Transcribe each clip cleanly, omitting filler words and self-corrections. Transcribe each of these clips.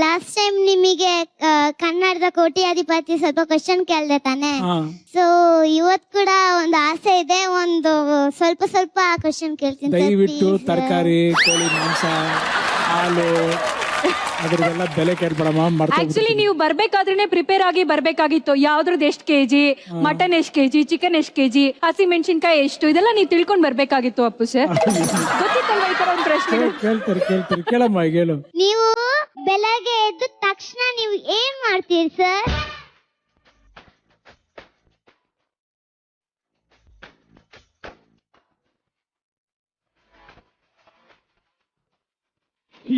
Last time ನಿಮಗೆ ಕನ್ನಡದ ಕೋಟ್ಯಾಧಿಪತಿ ಸ್ವಲ್ಪ ಕ್ವಶನ್ ಕೇಳ್ದೆ ತಾನೆ. ಸೊ ಇವತ್ ಕೂಡ ಒಂದು ಆಸೆ ಇದೆ, ಒಂದು ಸ್ವಲ್ಪ ಸ್ವಲ್ಪ ಕ್ವಶನ್ ಕೇಳ್ತೀನಿ. ದಯವಿಟ್ಟು ತರಕಾರಿ, ಕೋಳಿ ಮಾಂಸ, ಹಾಲು ಅದ್ರದೆಲ್ಲ ಬೆಲೆ ಕೇಳ್ಬೇಡಮ್ಮ. ಆಕ್ಚುಲಿ ನೀವು ಬರ್ಬೇಕಾದ್ರೇನೆ ಪ್ರಿಪೇರ್ ಆಗಿ ಬರ್ಬೇಕಾಗಿತ್ತು. ಯಾವ್ದ್ರದ್ದು ಎಷ್ಟು ಕೆಜಿ, ಮಟನ್ ಎಷ್ಟು ಕೆಜಿ, ಚಿಕನ್ ಎಷ್ಟು ಕೆಜಿ, ಹಸಿ ಮೆಣಸಿನ್ಕಾಯಿ ಎಷ್ಟು, ಇದೆಲ್ಲ ನೀವು ತಿಳ್ಕೊಂಡ್ ಬರ್ಬೇಕಾಗಿತ್ತು ಅಪ್ಪು ಸರ್. ಗೊತ್ತಿತ್ತಲ್ವಾ ಈ ತರ ಒಂದು ಪ್ರಶ್ನೆ? ಕೇಳ್ತಾರೆ ಕೇಳಮ್ಮ, ಈಗ ಹೇಳು. ನೀವು ಬೆಳಗ್ಗೆ ಎದ್ದ ತಕ್ಷಣ ನೀವು ಏನ್ ಮಾಡ್ತೀರಿ ಸರ್?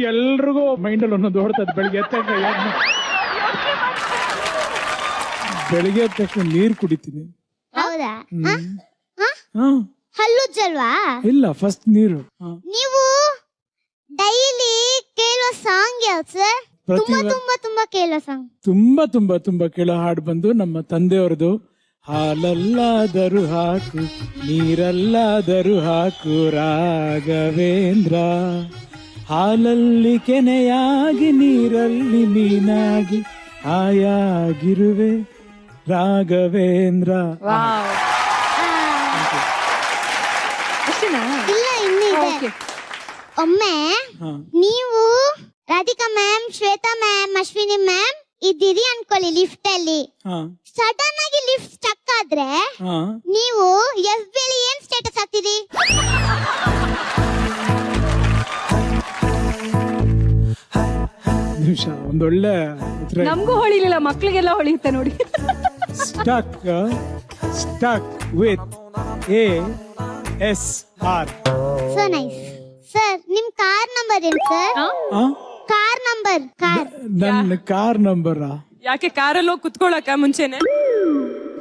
ಎಲ್ರಿಗೂ ಮೈಂಡಲ್ಲಿ ಒಂದೊಂದು ಓಡ್ತದೆ. ಬೆಳಿಗ್ಗೆ ಎದ್ದ ತಕ್ಷಣ ನೀರ್ ಕುಡಿತೀನಿ. ಹೌದಾ? ಹಲ್ಲುಜ್ಜಲ್ವಾ? ಇಲ್ಲ, ಫಸ್ಟ್ ನೀರು. ನೀವು ಡೈಲಿ ಕೇಳೋ ಸಾಂಗ್ ಯಾವ್ದು ಸರ್? ತುಂಬಾ ಕೇಳೋ ಸಾಂಗ್, ತುಂಬಾ ಕೇಳೋ ಹಾಡು ಬಂದು ನಮ್ಮ ತಂದೆಯವ್ರದ್ದು. ಹಾಲಲ್ಲಾದರೂ ಹಾಕು, ನೀರಲ್ಲಾದರೂ ಹಾಕು ರಾಘವೇಂದ್ರ, ಹಾಲಲ್ಲಿ ಕೆನೆಯಾಗಿ ನೀರಲ್ಲಿ ಮೀನಾಗಿ ಹಾಯಾಗಿರುವೆ ರಾಘವೇಂದ್ರ. ಇಲ್ಲ ಇನ್ನೂ ಇದೆ. ಒಮ್ಮೆ ನೀವು Radhika ma'am, Shweta ma'am, Ashwini ma'am ಇದ್ದೀರಿ ಅನ್ಕೊಳ್ಳಿ ಲಿಫ್ಟ್ ಅಲ್ಲಿ. ಸಡನ್ ಆಗಿ ಲಿಫ್ಟ್ ಸ್ಟಕ್ ಆದ್ರೆ ನೀವು FB ಅಲ್ಲಿ ಏನ್ ಸ್ಟೇಟಸ್ ಹಾಕ್ತೀರಿ? ನಿಮಿಷ, ಒಂದೊಳ್ಳೆ ನಮಗೂ ಹೊಳಿಲಿಲ್ಲ, ಮಕ್ಳಿಗೆಲ್ಲ ಹೊಳಿಯುತ್ತೆ ನೋಡಿ. Stuck with ASR. So nice sir. ನಿಮ್ ಕಾರ್ ನಂಬರ್ ಏನು ಸರ್? Car number? ನನ್ನ ಕಾರ್ ನಂಬರ್ ಯಾಕೆ ಕಾರಲ್ಲಿ ಹೋಗಿ ಕುತ್ಕೊಳ್ಳಕ ಮುಂಚೆನೆ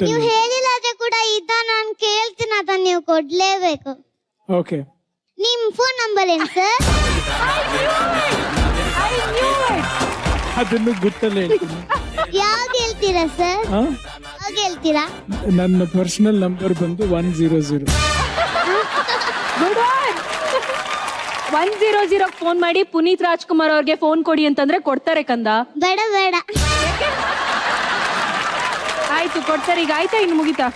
ನೀವು ಹೇಳಿಲ್ಲ ಆದ್ರೆ ಕೂಡ ಇದ ನಾನು ಕೇಳ್ತೀನಿ, ಅದನ್ನ ನೀವು ಕೊಡ್ಲೇಬೇಕು. ಓಕೆ. ನಿಮ್ ಫೋನ್ ನಂಬರ್ ಏನು ಸರ್? ಅದನ್ನು ಗುಟ್ಟಲ್ಲಿ ಹೇಳ್ತೀನಿ. ಯಾವ್ದು ಹೇಳ್ತೀರಾ ಸರ್? ಯಾವ್ದು ಹೇಳ್ತೀರಾ? ನನ್ನ ಪರ್ಸನಲ್ ನಂಬರ್ ಬಂದು 100. 100 ಫೋನ್ ಮಾಡಿ ಪುನೀತ್ ರಾಜ್ಕುಮಾರ್ ಅವ್ರಿಗೆ ಫೋನ್ ಕೊಡಿ ಅಂತಂದ್ರೆ ಕೊಡ್ತಾರೆ ಕಂದ? ಬೇಡ. ಆಯ್ತು, ಕೊಡ್ತಾರೆ. ಈಗ ಆಯ್ತಾ, ಇನ್ನು ಮುಗಿತಾ?